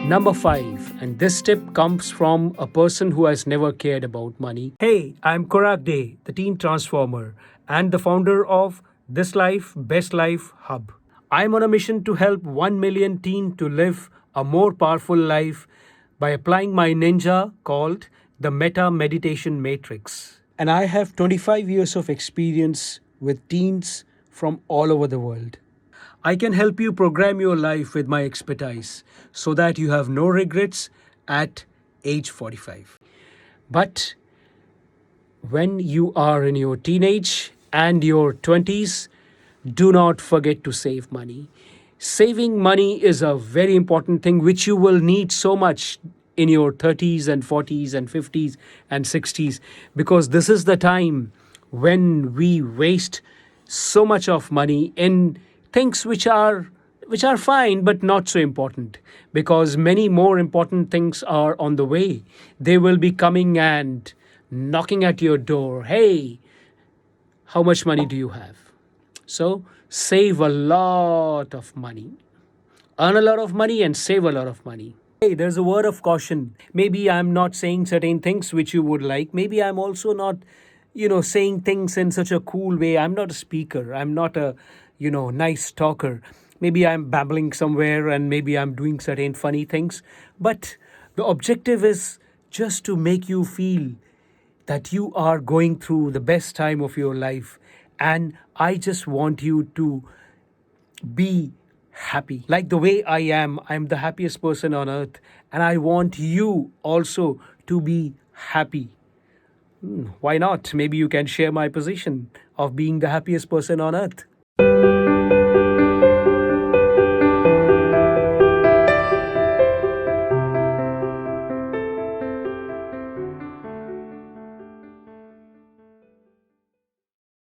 Number 5, and this tip comes from a person who has never cared about money. Hey, I'm Korak Day, the team transformer, and the founder of This Life, Best Life Hub. I'm on a mission to help 1 million teens to live a more powerful life by applying my ninja called the Meta Meditation Matrix. And I have 25 years of experience with teens from all over the world. I can help you program your life with my expertise so that you have no regrets at age 45. But when you are in your teenage and your 20s, do not forget to save money. Saving money is a very important thing which you will need so much in your 30s and 40s and 50s and 60s, because this is the time when we waste so much of money in things which are fine but not so important, because many more important things are on the way. They will be coming and knocking at your door. Hey, how much money do you have? So save a lot of money. Earn a lot of money and save a lot of money. Hey, there's a word of caution. Maybe I'm not saying certain things which you would like. Maybe I'm also not, saying things in such a cool way. I'm not a speaker. I'm not a, nice talker. Maybe I'm babbling somewhere and maybe I'm doing certain funny things. But the objective is just to make you feel that you are going through the best time of your life. And I just want you to be happy. Like the way I am, I'm the happiest person on earth. And I want you also to be happy. Why not? Maybe you can share my position of being the happiest person on earth.